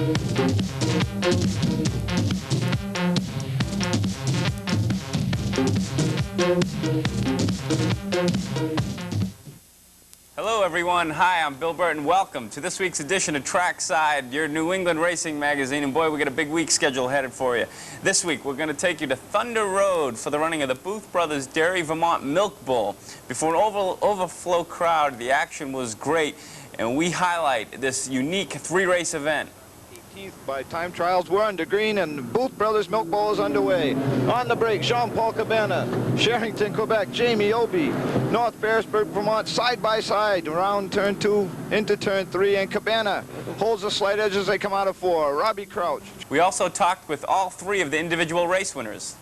Hello everyone, hi, I'm Bill Burton. Welcome to this week's edition of Trackside, your New England racing magazine. And boy, we got a big week schedule headed for you. This week, we're going to take you to Thunder Road for the running of the Booth Brothers Dairy Vermont Milk Bowl. Before an overflow crowd, the action was great, and we highlight this unique three-race event. By time trials, we're under green, and Booth Brothers Milk Bowl is underway. On the break, Jean-Paul Cabana, Sherrington, Quebec, Jamie Obie, North Bearsburg, Vermont, side by side, around turn 2 into turn 3, and Cabana holds the slight edge as they come out of 4. Robbie Crouch. We also talked with all three of the individual race winners.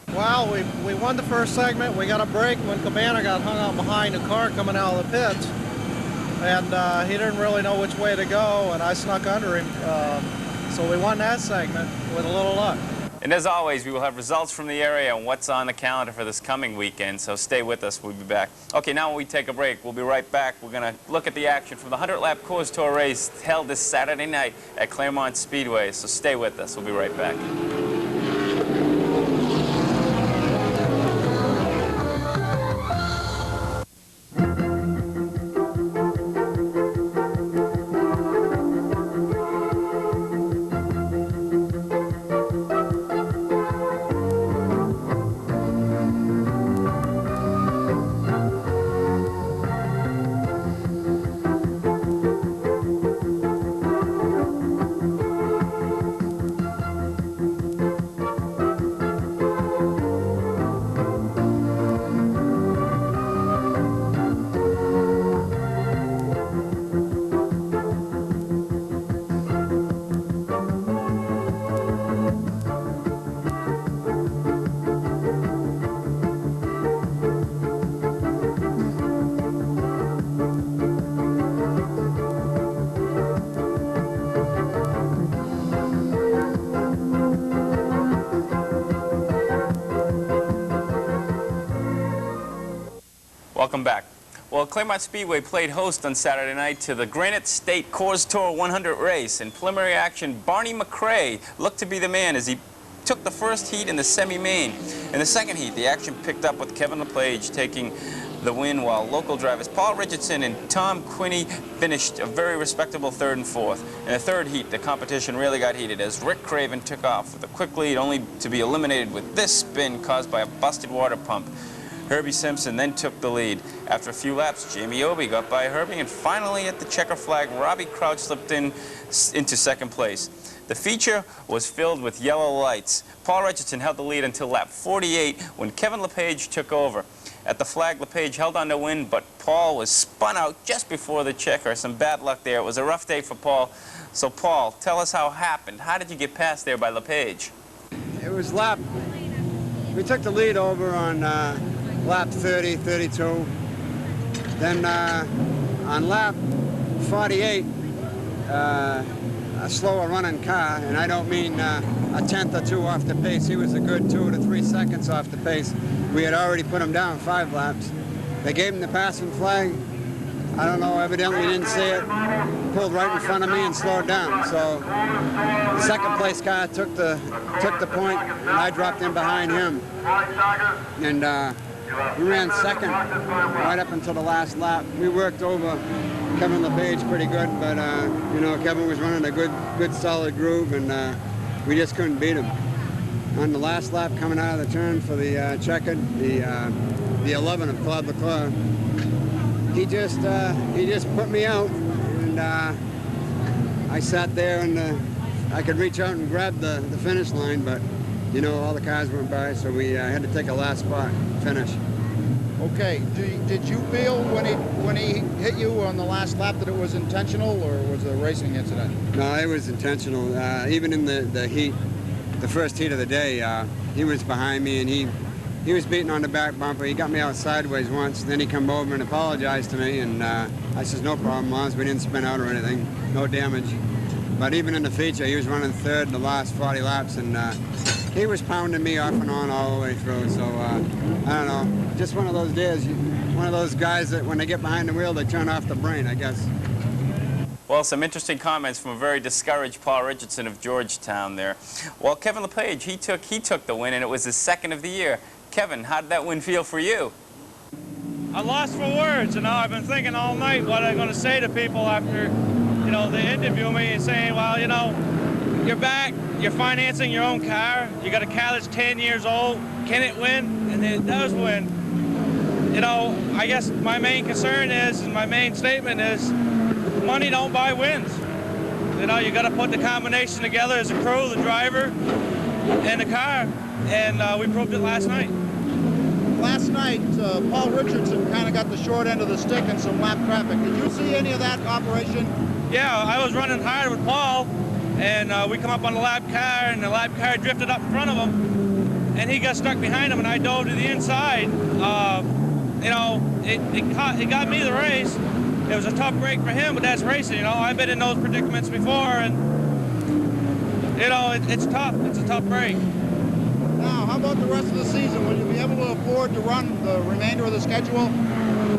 Well, we won the first segment. We got a break when Cabana got hung out behind a car coming out of the pits, and he didn't really know which way to go, and I snuck under him. So we won that segment with a little luck. And as always, we will have results from the area and what's on the calendar for this coming weekend, so stay with us. We'll be back. Okay, now when we take a break, we'll be right back. We're going to look at the action from the 100-lap Coors Tour race held this Saturday night at Claremont Speedway, so stay with us. We'll be right back. Welcome back. Well, Claremont Speedway played host on Saturday night to the Granite State Coors Tour 100 race. In preliminary action, Barney McRae looked to be the man as he took the first heat in the semi-main. In the second heat, the action picked up with Kevin LePage taking the win, while local drivers Paul Richardson and Tom Quinney finished a very respectable third and fourth. In the third heat, the competition really got heated as Rick Craven took off with a quick lead, only to be eliminated with this spin caused by a busted water pump. Herbie Simpson then took the lead. After a few laps, Jamie Obie got by Herbie, and finally at the checker flag, Robbie Crouch slipped into second place. The feature was filled with yellow lights. Paul Richardson held the lead until lap 48 when Kevin LePage took over. At the flag, LePage held on to win, but Paul was spun out just before the checker. Some bad luck there. It was a rough day for Paul. So Paul, tell us how it happened. How did you get past there by LePage? It was we took the lead over on lap 30, 32. Then on lap 48, a slower running car, and I don't mean a tenth or two off the pace. He was a good 2 to 3 seconds off the pace. We had already put him down 5 laps. They gave him the passing flag. I don't know, evidently he didn't see it. Pulled right in front of me and slowed down. So the second place car took the point, and I dropped in behind him. And we ran second right up until the last lap. We worked over Kevin LePage pretty good, but you know, Kevin was running a good solid groove, and we just couldn't beat him. On the last lap, coming out of the turn for the checkered, the 11 of Claude Leclerc, he just put me out, and I sat there, and I could reach out and grab the finish line, but you know, all the cars went by, so we had to take a last spot finish. Okay, did you feel when he hit you on the last lap that it was intentional, or was it a racing incident? No, it was intentional. Even in the heat, the first heat of the day, he was behind me, and he was beating on the back bumper. He got me out sideways once, then he come over and apologized to me, and I says, no problem, as long as we didn't spin out or anything, no damage. But even in the feature, he was running third in the last 40 laps, and he was pounding me off and on all the way through. So, I don't know, just one of those days, one of those guys that when they get behind the wheel, they turn off the brain, I guess. Well, some interesting comments from a very discouraged Paul Richardson of Georgetown there. Well, Kevin LePage, he took the win, and it was his second of the year. Kevin, how did that win feel for you? I'm lost for words, I've been thinking all night what I'm going to say to people after, they interview me and saying, well, you're back, you're financing your own car, you got a car that's 10 years old, can it win? And it does win. I guess my main concern is, and my main statement is, money don't buy wins. You got to put the combination together as a crew, the driver, and the car, and we proved it last night. Last night, Paul Richardson kind of got the short end of the stick in some lap traffic. Did you see any of that operation? Yeah, I was running hard with Paul, and we come up on the lap car, and the lap car drifted up in front of him, and he got stuck behind him, and I dove to the inside. It got me the race. It was a tough break for him, but that's racing. I've been in those predicaments before, and it's tough. It's a tough break. Now, how about the rest of the season? Will you be able to afford to run the remainder of the schedule?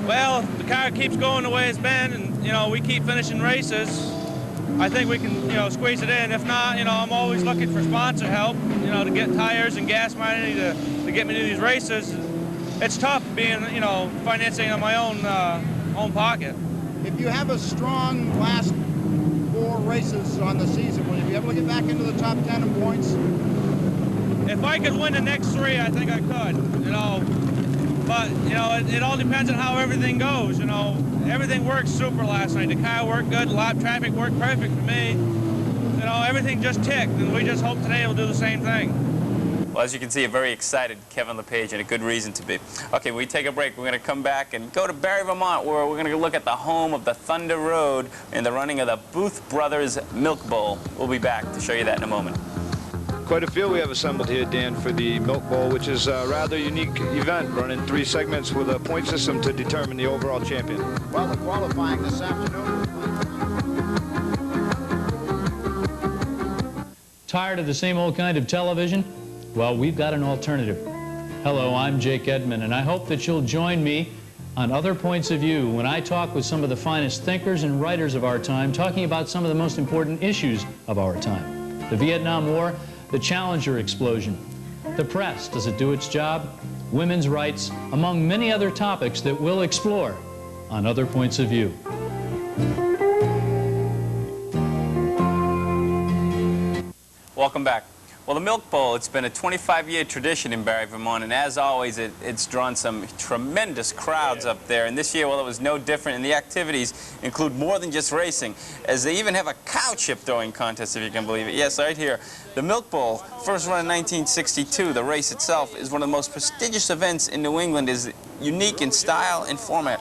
Well, if the car keeps going the way it's been, and we keep finishing races, I think we can squeeze it in. If not, I'm always looking for sponsor help, to get tires and gas money to get me to these races. It's tough being financing on my own pocket. If you have a strong last 4 races on the season, will you be able to get back into the top 10 in points? If I could win the next 3, I think I could, But, it all depends on how everything goes, Everything worked super last night. The car worked good, the lap traffic worked perfect for me. Everything just ticked, and we just hope today will do the same thing. Well, as you can see, a very excited Kevin LePage, and a good reason to be. Okay, we take a break. We're going to come back and go to Barre, Vermont, where we're going to look at the home of the Thunder Road and the running of the Booth Brothers Milk Bowl. We'll be back to show you that in a moment. Quite a field we have assembled here, Dan, for the Milk Bowl, which is a rather unique event, running 3 segments with a point system to determine the overall champion. Well, the qualifying this afternoon. Tired of the same old kind of television? Well, we've got an alternative. Hello, I'm Jake Edmond, and I hope that you'll join me on Other Points of View when I talk with some of the finest thinkers and writers of our time, talking about some of the most important issues of our time. The Vietnam War, the Challenger explosion, the press, does it do its job? Women's rights, among many other topics that we'll explore on Other Points of View. Welcome back. Well, the Milk Bowl, it's been a 25-year tradition in Barre, Vermont, and as always, it's drawn some tremendous crowds up there. And this year, well, it was no different, and the activities include more than just racing, as they even have a cow chip throwing contest, if you can believe it. Yes, right here. The Milk Bowl, first run in 1962. The race itself is one of the most prestigious events in New England, is unique in style and format.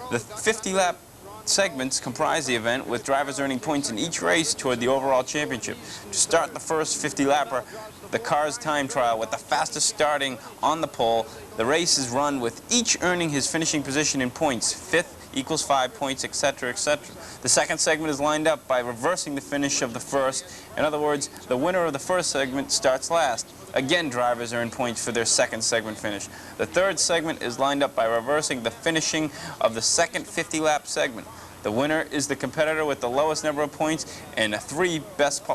The 50-lap segments comprise the event, with drivers earning points in each race toward the overall championship. To start the first 50-lapper, the car's time trial, with the fastest starting on the pole. The race is run with each earning his finishing position in points. 5th equals 5 points, etc., etc. The second segment is lined up by reversing the finish of the first. In other words, the winner of the first segment starts last. Again, drivers earn points for their second segment finish. The third segment is lined up by reversing the finishing of the second 50-lap segment. The winner is the competitor with the lowest number of points and the 3 best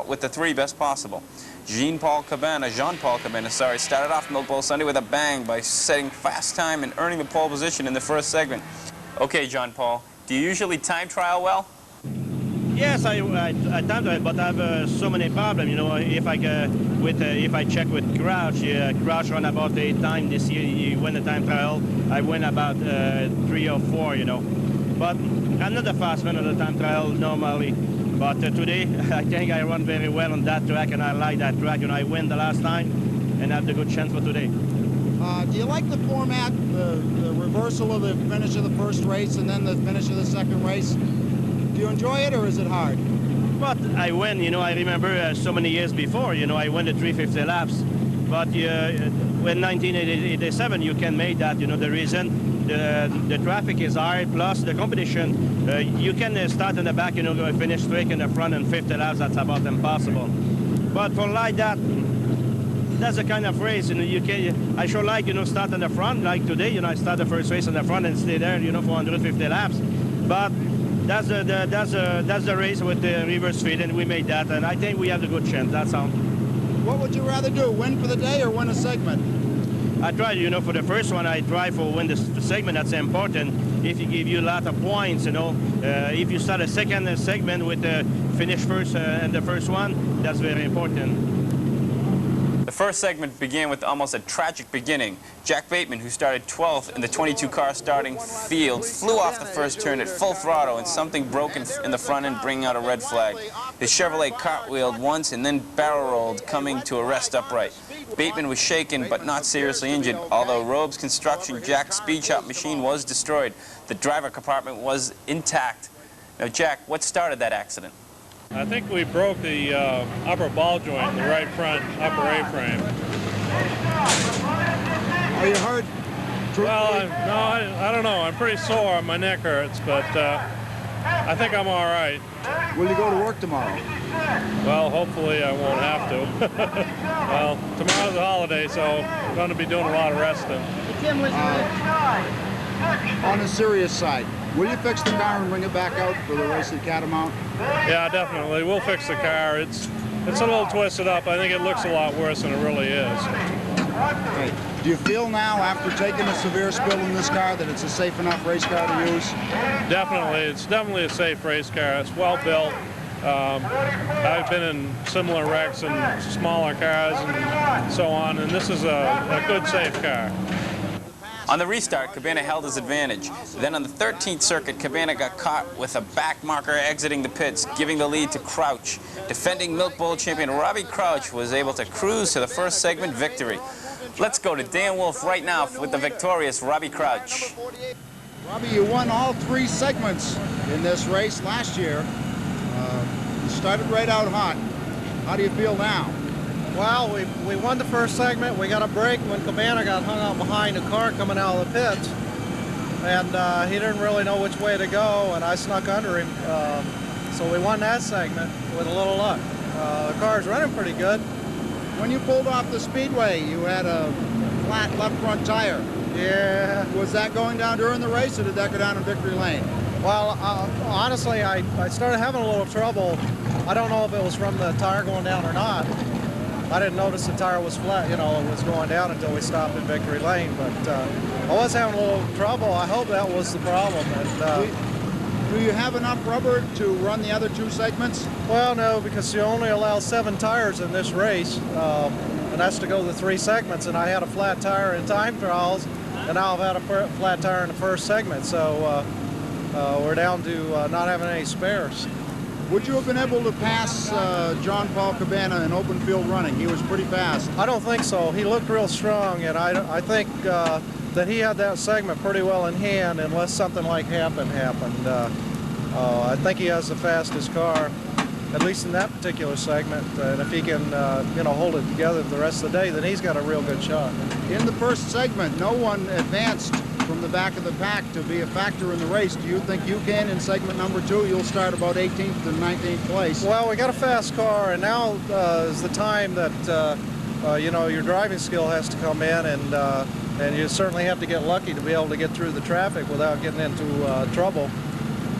possible. Jean-Paul Cabana, started off Milk Bowl Sunday with a bang by setting fast time and earning the pole position in the first segment. Okay, John Paul, do you usually time trial well? Yes, I time trial, but I have so many problems. If I check with Crouch, Crouch run about 8 times this year. He won the time trial. I win about 3 or 4. But I'm not a fast runner at the time trial normally. But today, I think I run very well on that track, and I like that track. I win the last time, and have the good chance for today. Do you like the format, the reversal of the finish of the first race and then the finish of the second race? Do you enjoy it, or is it hard? But I win, I remember so many years before, I won the 350 laps. But in 1987, you can make that, the reason the traffic is hard, plus the competition. You can start in the back, go finish straight in the front, and 50 laps, that's about impossible. But for like that, that's the kind of race, I sure like, start in the front, like today, I start the first race in the front and stay there, for 150 laps. But that's the race with the reverse feed, and we made that, and I think we have a good chance. That's all. What would you rather do, win for the day or win a segment? I tried, you know, for the first one, I tried for win the segment. That's important. If you give you a lot of points, you know, if you start a second segment with the finish first and the first one, that's very important. The first segment began with almost a tragic beginning. Jack Bateman, who started 12th in the 22-car starting field, flew off the first turn at full throttle and something broke in the front end, bringing out a red flag. His Chevrolet cartwheeled once and then barrel rolled, coming to a rest upright. Bateman was shaken but not seriously injured, although Robe's construction Jack's speed shop machine was destroyed. The driver compartment was intact. Now, Jack, what started that accident? I think we broke the upper ball joint in the right front upper A-frame. Are you hurt? Well, I don't know. I'm pretty sore. My neck hurts, but I think I'm all right. Will you go to work tomorrow? Well, hopefully I won't have to. Well, tomorrow's a holiday, so I'm going to be doing a lot of resting. On the serious side, will you fix the car and bring it back out for the race at Catamount? Yeah, definitely. We'll fix the car. It's a little twisted up. I think it looks a lot worse than it really is. Okay. Do you feel now, after taking a severe spill in this car, that it's a safe enough race car to use? Definitely. It's definitely a safe race car. It's well built. I've been in similar wrecks in smaller cars and so on, and this is a good, safe car. On the restart, Cabana held his advantage. Then on the 13th circuit, Cabana got caught with a back marker exiting the pits, giving the lead to Crouch. Defending Milk Bowl champion Robbie Crouch was able to cruise to the first segment victory. Let's go to Dan Wolf right now with the victorious Robbie Crouch. Robbie, you won all 3 segments in this race last year. You started right out hot. How do you feel now? Well, we won the first segment. We got a break when Cabana got hung out behind a car coming out of the pits. And he didn't really know which way to go, and I snuck under him. So we won that segment with a little luck. The car's running pretty good. When you pulled off the Speedway, you had a flat left front tire. Yeah. Was that going down during the race, or did that go down in victory lane? Well, honestly, I started having a little trouble. I don't know if it was from the tire going down or not. I didn't notice the tire was flat, you know, it was going down until we stopped in victory lane. But I was having a little trouble. I hope that was the problem. And, do you have enough rubber to run the other 2 segments? Well, no, because you only allow 7 tires in this race, and that's to go the 3 segments. And I had a flat tire in time trials, and now I've had a flat tire in the first segment. So we're down to not having any spares. Would you have been able to pass Paul Kanaan in open field running? He was pretty fast. I don't think so. He looked real strong, and I think that he had that segment pretty well in hand, unless something like happened. I think he has the fastest car, at least in that particular segment. And if he can, you know, hold it together the rest of the day, then he's got a real good shot. In the first segment, no one advanced from the back of the pack to be a factor in the race. Do you think you can in segment number 2? You'll start about 18th and 19th place. Well, we got a fast car, and now is the time that you know, your driving skill has to come in, and you certainly have to get lucky to be able to get through the traffic without getting into trouble.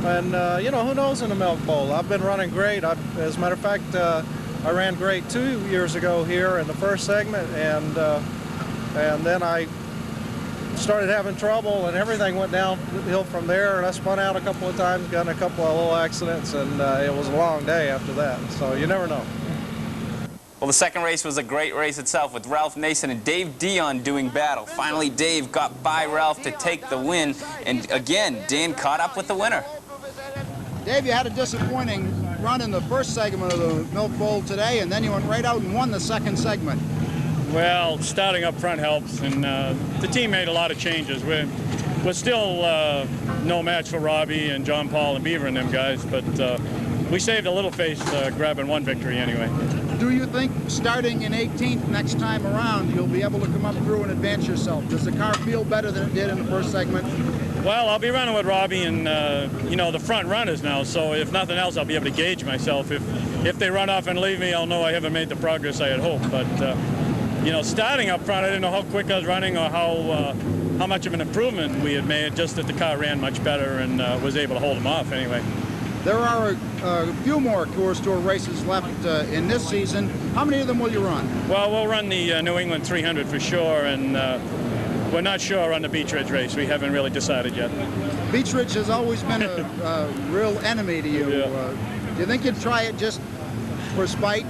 And you know, who knows in the Milk Bowl? I've been running great. As a matter of fact, I ran great 2 years ago here in the first segment, and then I started having trouble, and everything went downhill from there, and I spun out a couple of times, got in a couple of little accidents, and it was a long day after that, so you never know. Well, the second race was a great race itself, with Ralph Nason and Dave Dion doing battle. Finally, Dave got by Ralph to take the win, and again, Dan caught up with the winner. Dave, you had a disappointing run in the first segment of the Milk Bowl today, and then you went right out and won the second segment. Well, starting up front helps, and the team made a lot of changes. We're still no match for Robbie and John Paul and Beaver and them guys, but we saved a little face grabbing 1 victory anyway. Do you think starting in 18th next time around, you'll be able to come up through and advance yourself? Does the car feel better than it did in the first segment? Well, I'll be running with Robbie and, you know, the front runners now, so if nothing else, I'll be able to gauge myself. If they run off and leave me, I'll know I haven't made the progress I had hoped. But, you know, starting up front, I didn't know how quick I was running or how how much of an improvement we had made, just that the car ran much better and was able to hold them off anyway. There are a few more Coors Tour races left in this season. How many of them will you run? Well, we'll run the New England 300 for sure, and we're not sure on the Beech Ridge race. We haven't really decided yet. Beech Ridge has always been a real enemy to you. Yeah. Do you think you'd try it just for spite?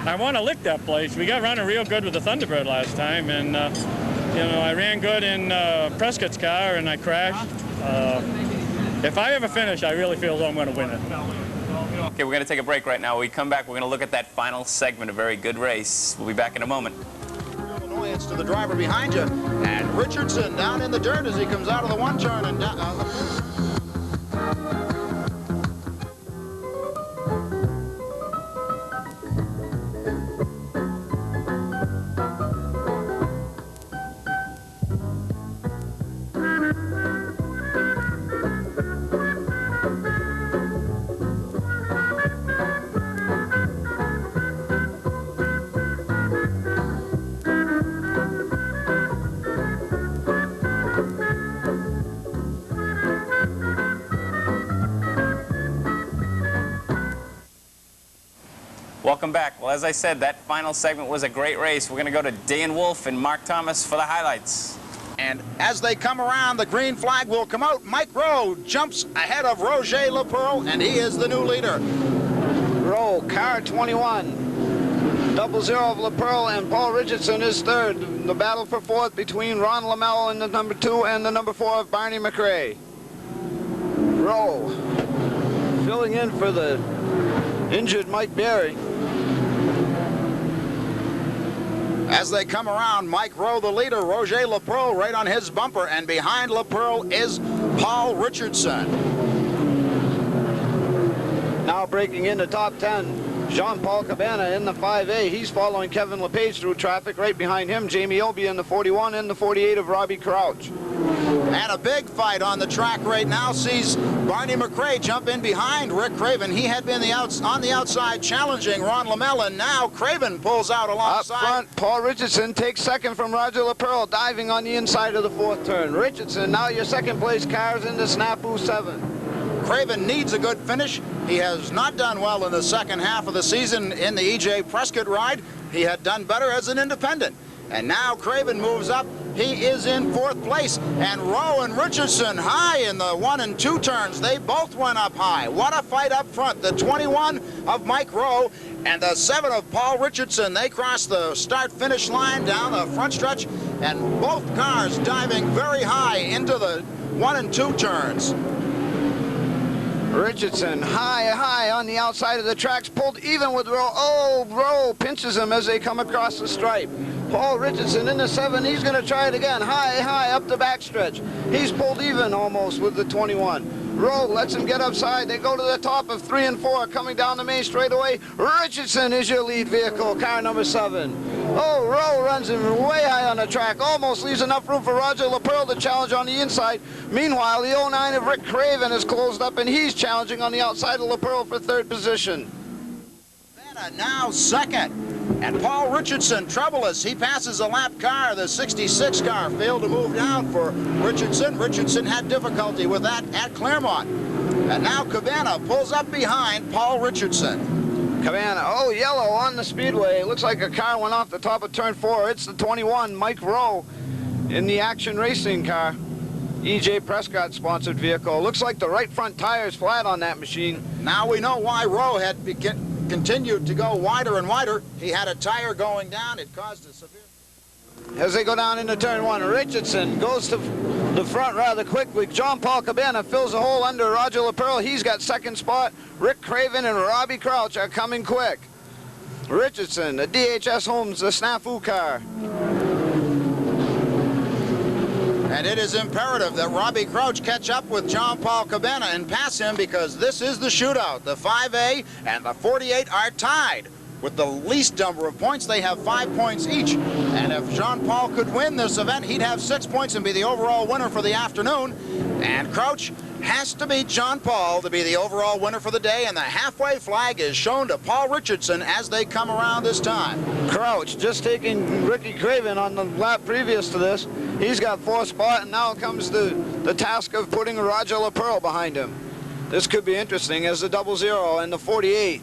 I want to lick that place. We got running real good with the Thunderbird last time, and you know, I ran good in Prescott's car, and I crashed. If I ever finish, I really feel I'm going to win it. Okay, we're going to take a break right now. When we come back, we're going to look at that final segment, a very good race. We'll be back in a moment. Annoyance to the driver behind you, and Richardson down in the dirt as he comes out of the one turn and down. Welcome back. Well, as I said, that final segment was a great race. We're going to go to Dan Wolf and Mark Thomas for the highlights. And as they come around, the green flag will come out. Mike Rowe jumps ahead of Roger Lepearl, and he is the new leader. Rowe, car 21. 00 of Lepearl, and Paul Richardson is third. The battle for fourth between Ron Lamell in the number 2 and the number 4 of Barney McRae. Rowe filling in for the injured Mike Berry. As they come around, Mike Rowe the leader, Roger Lepearl right on his bumper, and behind Lepearl is Paul Richardson. Now breaking into top 10, Jean-Paul Cabana in the 5A. He's following Kevin LePage through traffic. Right behind him, Jamie Obie in the 41 and the 48 of Robbie Crouch. And a big fight on the track right now sees Barney McRae jump in behind Rick Craven. He had been on the outside challenging Ron Lamell, and now Craven pulls out alongside. Up front, Paul Richardson takes second from Roger Lepearl, diving on the inside of the fourth turn. Richardson, now your second place car is in the Snafu 7. Craven needs a good finish. He has not done well in the second half of the season in the E.J. Prescott ride. He had done better as an independent. And now Craven moves up. He is in fourth place. And Rowe and Richardson high in the 1 and 2 turns. They both went up high. What a fight up front. The 21 of Mike Rowe and the 7 of Paul Richardson. They cross the start-finish line down the front stretch, and both cars diving very high into the 1 and 2 turns. Richardson high on the outside of the tracks, pulled even with Rowe. Oh, Rowe pinches him as they come across the stripe. Paul Richardson in the 7, he's going to try it again, high up the backstretch. He's pulled even almost with the 21. Rowe lets him get upside. They go to the top of 3 and 4, coming down the main straightaway. Richardson is your lead vehicle, car number 7. Oh, Rowe runs him way high on the track, almost leaves enough room for Roger Lepearl to challenge on the inside. Meanwhile, the 09 of Rick Craven is closed up, and he's challenging on the outside of Lepearl for third position. Now second. And Paul Richardson, troubleless. He passes a lap car. The 66 car failed to move down for Richardson. Richardson had difficulty with that at Claremont. And now Cabana pulls up behind Paul Richardson. Cabana, oh, yellow on the Speedway. Looks like a car went off the top of turn 4. It's the 21, Mike Rowe, in the Action Racing car. E.J. Prescott sponsored vehicle. Looks like the right front tire is flat on that machine. Now we know why Rowe had continued to go wider and wider. He had a tire going down. It caused a severe... As they go down into turn 1, Richardson goes to the front rather quickly. Jean-Paul Cabana fills a hole under Roger Lepearl. He's got second spot. Rick Craven and Robbie Crouch are coming quick. Richardson, the DHS Homes, the Snafu car. And it is imperative that Robbie Crouch catch up with Jean-Paul Cabana and pass him, because this is the shootout. The 5A and the 48 are tied. With the least number of points, they have 5 points each. And if Jean-Paul could win this event, he'd have 6 points and be the overall winner for the afternoon. And Crouch has to beat John Paul to be the overall winner for the day, and the halfway flag is shown to Paul Richardson as they come around this time. Crouch just taking Ricky Craven on the lap previous to this. He's got 4th spot, and now comes the task of putting Roger LaPearl behind him. This could be interesting as the 00 and the 48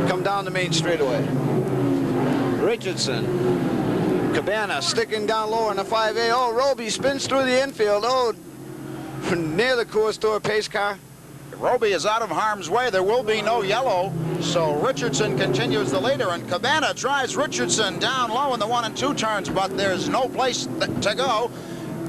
come down the main straightaway. Richardson, Cabana sticking down low in the 5A. Oh, Roby spins through the infield. Oh, near the course tour pace car. Roby is out of harm's way. There will be no yellow, so Richardson continues the leader, and Cabana drives Richardson down low in the 1 and 2 turns, but there's no place to go.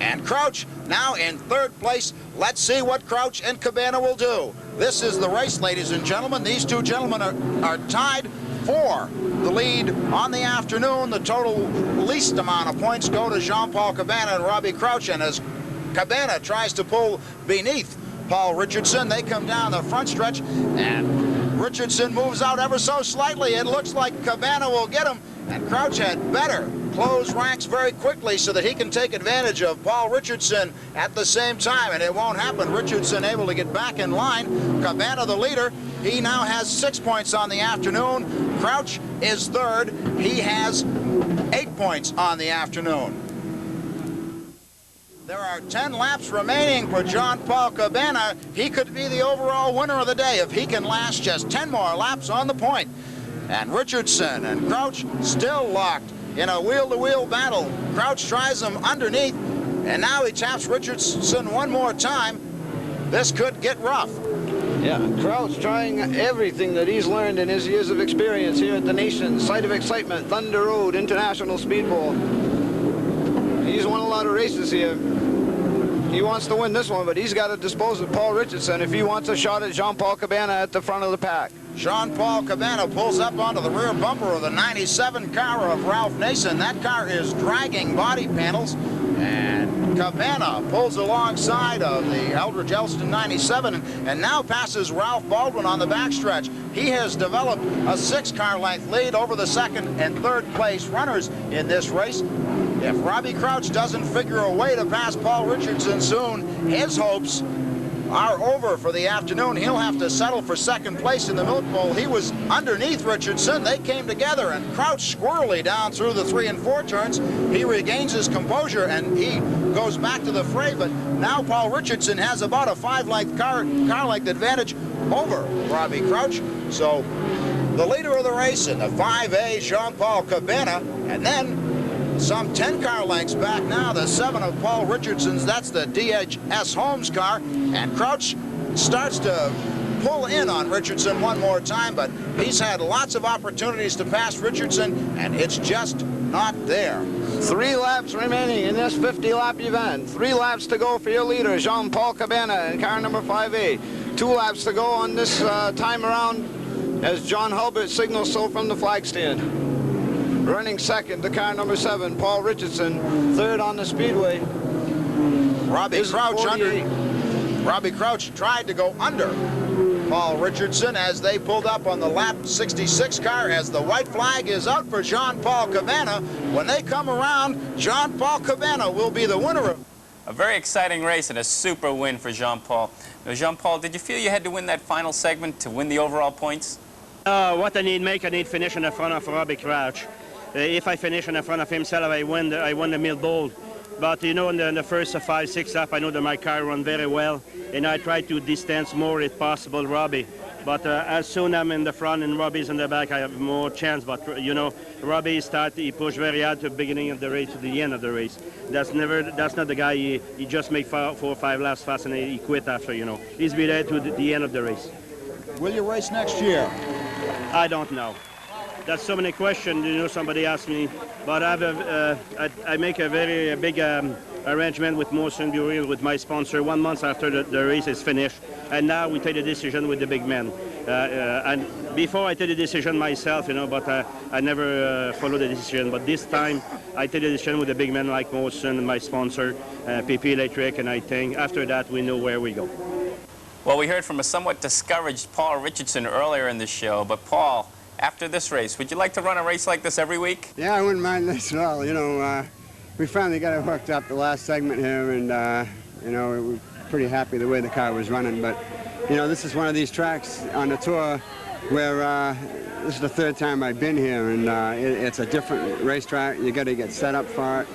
And Crouch now in 3rd place. Let's see what Crouch and Cabana will do. This is the race, ladies and gentlemen. These two gentlemen are tied for the lead on the afternoon. The total least amount of points go to Jean-Paul Cabana and Robbie Crouch, and as Cabana tries to pull beneath Paul Richardson, they come down the front stretch, and Richardson moves out ever so slightly. It looks like Cabana will get him, and Crouch had better close ranks very quickly so that he can take advantage of Paul Richardson at the same time, and it won't happen. Richardson able to get back in line. Cabana the leader. He now has 6 points on the afternoon. Crouch is 3rd. He has 8 points on the afternoon. There are 10 laps remaining for Jean-Paul Cabana. He could be the overall winner of the day if he can last just 10 more laps on the point. And Richardson and Crouch still locked in a wheel-to-wheel battle. Crouch tries him underneath, and now he taps Richardson one more time. This could get rough. Yeah, Crouch trying everything that he's learned in his years of experience here at the nation's site of excitement, Thunder Road International Speedball. He's won a lot of races here. He wants to win this one, but he's got to dispose of Paul Richardson if he wants a shot at Jean-Paul Cabana at the front of the pack. Jean-Paul Cabana pulls up onto the rear bumper of the 97 car of Ralph Nason. That car is dragging body panels, and Cabana pulls alongside of the Eldridge Elston 97 and now passes Ralph Baldwin on the backstretch. He has developed a 6-car length lead over the 2nd and 3rd place runners in this race. If Robbie Crouch doesn't figure a way to pass Paul Richardson soon, his hopes are over for the afternoon. He'll have to settle for 2nd place in the Milk Bowl. He was underneath Richardson. They came together, and Crouch squirrely down through the 3 and 4 turns. He regains his composure, and he goes back to the fray, but now Paul Richardson has about a 5-length car length advantage over Robbie Crouch. So the leader of the race in the 5A, Jean-Paul Cabana, and then some 10 car lengths back now, the 7 of Paul Richardson's, that's the DHS Holmes car, and Crouch starts to pull in on Richardson one more time, but he's had lots of opportunities to pass Richardson, and it's just not there. 3 laps remaining in this 50-lap event. 3 laps to go for your leader, Jean-Paul Cabana in car number 5A. 2 laps to go on this time around as John Hulbert signals so from the flag stand. Running 2nd, the car number 7, Paul Richardson. 3rd on the Speedway. Robbie Crouch tried to go under Paul Richardson as they pulled up on the lap 66 car as the white flag is out for Jean-Paul Cabana. When they come around, Jean-Paul Cabana will be the winner of a very exciting race and a super win for Jean-Paul. Now, Jean-Paul, did you feel you had to win that final segment to win the overall points? What I need finish in the front of Robbie Crouch. If I finish in the front of himself, I win the Mill Bowl. But you know, in the first 5-6 lap, I know that my car run very well, and I try to distance more if possible Robbie. But as soon as I'm in the front and Robbie's in the back, I have more chance. But you know, Robbie he pushed very hard to the beginning of the race to the end of the race. That's not the guy. He just make 4 or 5 laps fast and he quit after. You know, he's be there to the end of the race. Will you race next year? I don't know. That's so many questions, you know, somebody asked me. But I make a very big arrangement with Motion Bureau, with my sponsor, 1 month after the race is finished. And now we take the decision with the big men. And before I take the decision myself, you know, but I never follow the decision. But this time I take the decision with the big men like Motion and my sponsor, PP Electric, and I think after that we know where we go. Well, we heard from a somewhat discouraged Paul Richardson earlier in the show, but Paul, after this race, would you like to run a race like this every week? Yeah, I wouldn't mind this at all. You know, we finally got it hooked up the last segment here, and you know, pretty happy the way the car was running. But, you know, this is one of these tracks on the tour where this is the third time I've been here, and it's a different racetrack. You got to get set up for it.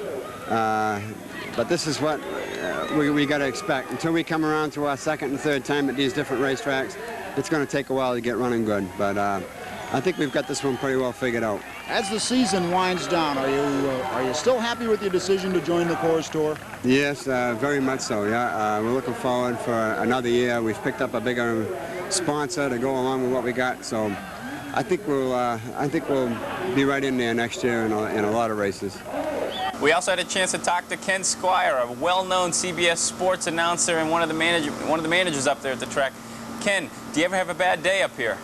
But this is what we got to expect. Until we come around to our second and third time at these different racetracks, it's going to take a while to get running good. But I think we've got this one pretty well figured out. As the season winds down, are you still happy with your decision to join the Coors Tour? Yes, very much so. Yeah, we're looking forward for another year. We've picked up a bigger sponsor to go along with what we got. So I think we'll be right in there next year in a lot of races. We also had a chance to talk to Ken Squire, a well-known CBS sports announcer and one of the managers up there at the track. Ken, do you ever have a bad day up here?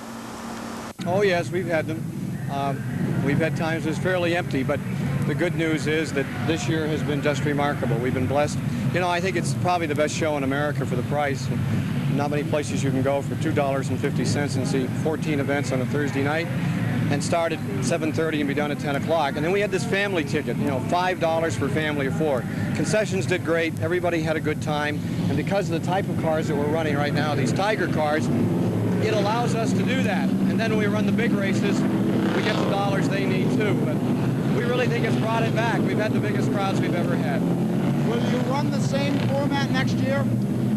Oh yes, we've had them. We've had times it's fairly empty, but the good news is that this year has been just remarkable. We've been blessed. You know, I think it's probably the best show in America for the price. Not many places you can go for $2.50 and see 14 events on a Thursday night and start at 7:30 and be done at 10 o'clock. And then we had this family ticket, you know, $5 for a family of 4. Concessions did great. Everybody had a good time. And because of the type of cars that we're running right now, these Tiger cars, it allows us to do that. And then when we run the big races, we get the dollars they need too. But we really think it's brought it back. We've had the biggest crowds we've ever had. Will you run the same format next year?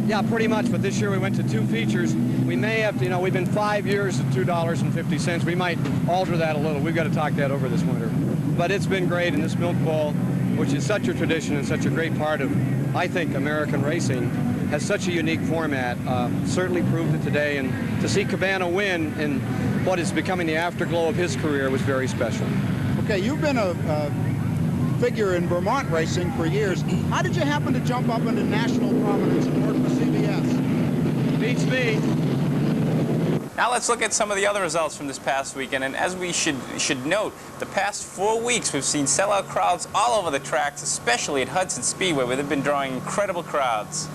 Yeah, pretty much, but this year we went to 2 features. We may have to, you know, we've been 5 years at $2.50. We might alter that a little. We've got to talk that over this winter. But it's been great, and this Milk Bowl, which is such a tradition and such a great part of, I think, American racing, has such a unique format. Certainly proved it today, and to see Cabana win in what is becoming the afterglow of his career was very special. Okay, you've been a figure in Vermont racing for years. How did you happen to jump up into national prominence and work for CBS? Beats me. Now let's look at some of the other results from this past weekend. And as we should note, the past 4 weeks we've seen sellout crowds all over the tracks, especially at Hudson Speedway, where they've been drawing incredible crowds.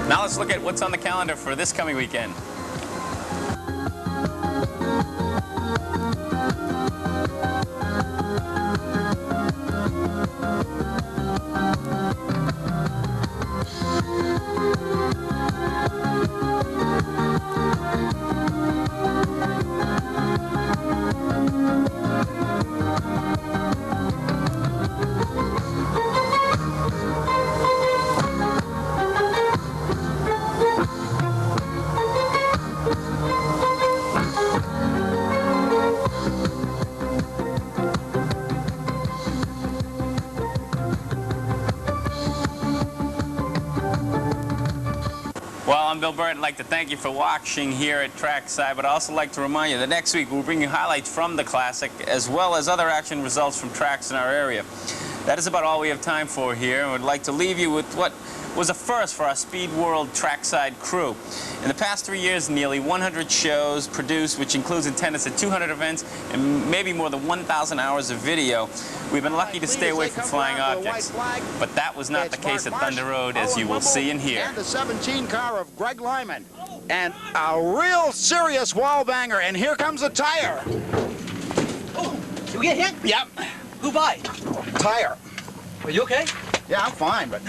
Now let's look at what's on the calendar for this coming weekend. Well, I'm Bill Burt. I'd like to thank you for watching here at Trackside, but I'd also like to remind you that next week we'll bring you highlights from the Classic as well as other action results from tracks in our area. That is about all we have time for here, and we'd like to leave you with what was a first for our Speed World Trackside crew. In the past 3 years, nearly 100 shows produced, which includes attendance at 200 events and maybe more than 1,000 hours of video. We've been lucky to stay away from flying objects, but that was not the case at Thunder Road, as you will see and hear. And the 17 car of Greg Lyman. And a real serious wall banger. And here comes a tire. Oh, did we get hit? Yep. Who by? Tire. Are you okay? Yeah, I'm fine, but